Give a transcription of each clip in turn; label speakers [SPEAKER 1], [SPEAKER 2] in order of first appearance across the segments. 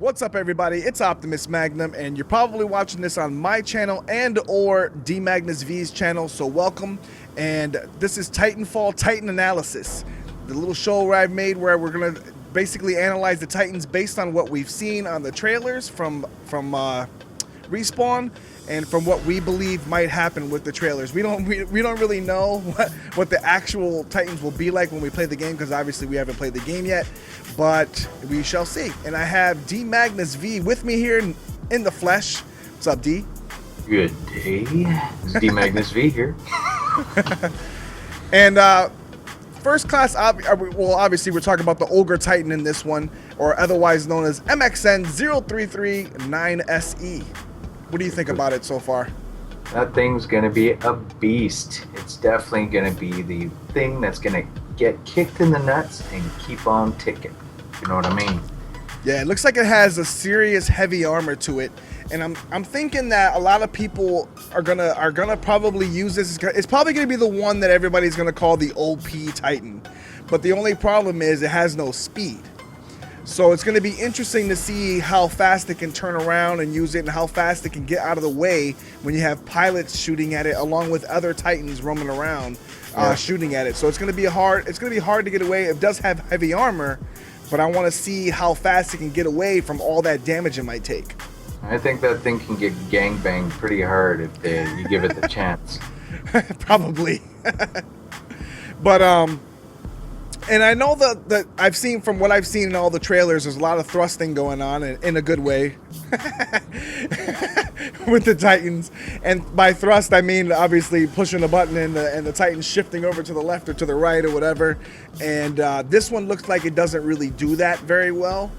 [SPEAKER 1] What's up, everybody? It's Optimus Magnum, and you're probably watching this on my channel and or D Magnus V's channel, so welcome. And this is Titanfall Titan Analysis, the little show where I've made where we're gonna basically analyze the Titans based on what we've seen on the trailers from Respawn and from what we believe might happen with the trailers. We don't really know what the actual Titans will be like when we play the game, because obviously we haven't played the game yet, but we shall see. And I have D Magnus V with me here in the flesh. What's up, D?
[SPEAKER 2] Good day. It's D Magnus V here.
[SPEAKER 1] And first class, well, obviously we're talking about the Ogre Titan in this one, or otherwise known as MXN 0339SE. What do you think about it so far?
[SPEAKER 2] That thing's gonna be a beast. It's definitely gonna be the thing that's gonna get kicked in the nuts and keep on ticking. You know what I mean?
[SPEAKER 1] Yeah, it looks like it has a serious heavy armor to it, and I'm thinking that a lot of people are gonna probably use this. It's probably gonna be the one that everybody's gonna call the OP Titan, but the only problem is it has no speed. So it's going to be interesting to see how fast it can turn around and use it, and how fast it can get out of the way when you have pilots shooting at it, along with other Titans roaming around shooting at it. So it's going to be hard. It's going to be hard to get away. It does have heavy armor, but I want to see how fast it can get away from all that damage it might take.
[SPEAKER 2] I think that thing can get gangbanged pretty hard if you give it the chance.
[SPEAKER 1] Probably. But and I know that I've seen, from what I've seen in all the trailers, there's a lot of thrusting going on in a good way with the Titans. And by thrust, I mean obviously pushing a button and the Titans shifting over to the left or to the right or whatever. And this one looks like it doesn't really do that very well.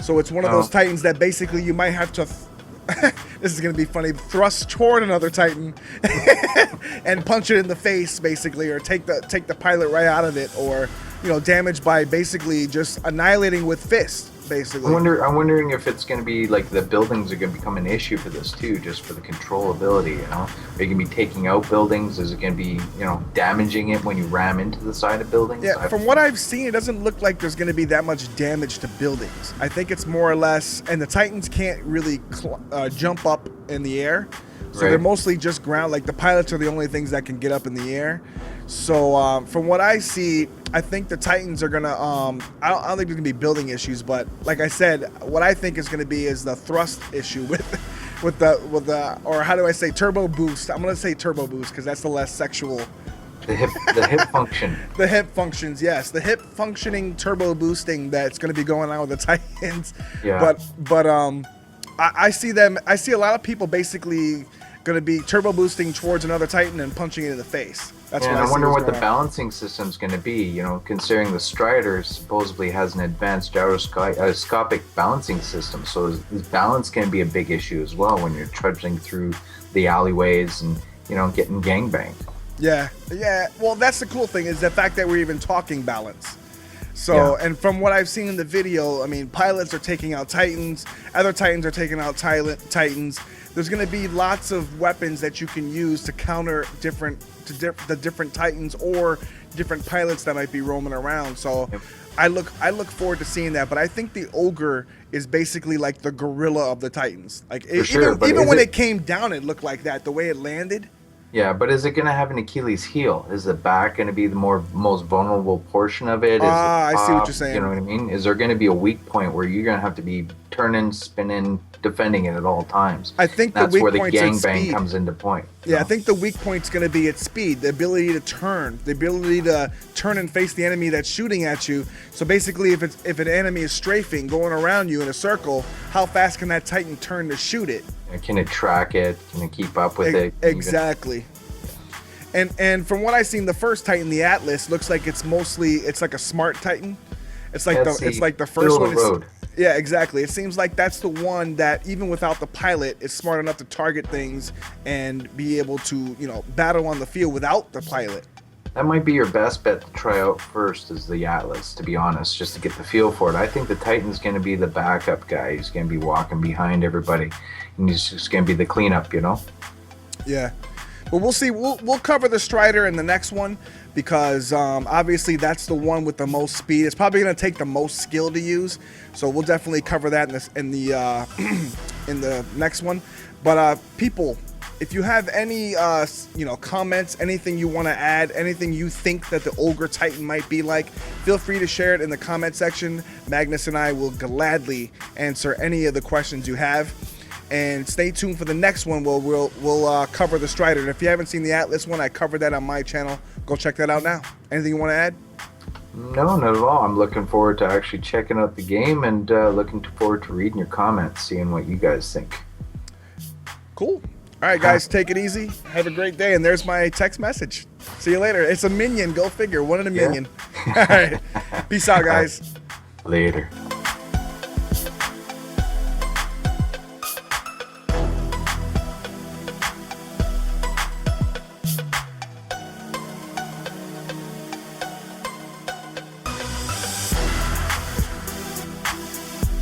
[SPEAKER 1] So it's one of those Titans that basically you might have to this is going to be funny, thrust toward another Titan and punch it in the face, basically, or take the pilot right out of it, or, you know, damage by basically just annihilating with fists, basically.
[SPEAKER 2] I'm wondering if it's going to be like the buildings are going to become an issue for this too, just for the controllability, you know? Are you going to be taking out buildings? Is it going to be, you know, damaging it when you ram into the side of buildings?
[SPEAKER 1] Yeah, from what I've seen, it doesn't look like there's going to be that much damage to buildings. I think it's more or less, and the Titans can't really jump up in the air, so they're mostly just ground. Like, the pilots are the only things that can get up in the air. So from what I see, I think the Titans are gonna I don't think there's gonna be building issues, but like I said, what I think is gonna be is the thrust issue with the or how do I say, turbo boost. I'm gonna say turbo boost because that's the less sexual.
[SPEAKER 2] The hip function.
[SPEAKER 1] The hip functions, yes. The hip functioning turbo boosting that's gonna be going on with the Titans.
[SPEAKER 2] Yeah.
[SPEAKER 1] But I see a lot of people basically going to be turbo boosting towards another Titan and punching it in the face. That's what I
[SPEAKER 2] wonder what the balancing system's going to be, you know, considering the Strider supposedly has an advanced gyroscopic balancing system, so is balance can be a big issue as well when you're trudging through the alleyways and, you know, getting gangbanged.
[SPEAKER 1] Yeah, well, that's the cool thing, is the fact that we're even talking balance. So, and from what I've seen in the video, I mean, pilots are taking out Titans, other Titans are taking out Titans. There's going to be lots of weapons that you can use to counter the different Titans or different pilots that might be roaming around. So, I look forward to seeing that. But I think the Ogre is basically like the gorilla of the Titans. Like, even when it came down, it looked like that. The way it landed.
[SPEAKER 2] Yeah, but is it going to have an Achilles heel? Is the back going to be the most vulnerable portion of it?
[SPEAKER 1] I see what you're saying.
[SPEAKER 2] You know what I mean? Is there going to be a weak point where you're going to have to be turning, spinning, defending it at all times?
[SPEAKER 1] I think
[SPEAKER 2] that's where the gangbang comes into point.
[SPEAKER 1] Yeah, I think the weak point's going to be its speed, the ability to turn and face the enemy that's shooting at you. So basically, if an enemy is strafing, going around you in a circle, how fast can that Titan turn to shoot it?
[SPEAKER 2] Can it track it? Can it keep up with it?
[SPEAKER 1] Exactly. And from what I've seen, the first Titan, the Atlas, looks like it's like a smart Titan. It's like the first one. Yeah, exactly. It seems like that's the one that, even without the pilot, is smart enough to target things and be able to, you know, battle on the field without the pilot.
[SPEAKER 2] That might be your best bet to try out first, is the Atlas, to be honest, just to get the feel for it. I think the Titan's going to be the backup guy. He's going to be walking behind everybody, and he's just going to be the cleanup, you know?
[SPEAKER 1] Yeah. Well, we'll see. We'll cover the Strider in the next one. because obviously that's the one with the most speed. It's probably going to take the most skill to use, so we'll definitely cover that in the in the next one. But people, if you have any comments, anything you want to add, anything you think that the Ogre Titan might be like, feel free to share it in the comment section. Magnus and I will gladly answer any of the questions you have. And stay tuned for the next one where we'll cover the Strider. And if you haven't seen the Atlas one, I covered that on my channel. Go check that out now. Anything you want to add?
[SPEAKER 2] No, not at all. I'm looking forward to actually checking out the game and looking forward to reading your comments, seeing what you guys think.
[SPEAKER 1] Cool. All right, guys, take it easy. Have a great day. And there's my text message. See you later. It's a minion. Go figure. One in a million. All right. Peace out, guys.
[SPEAKER 2] Later.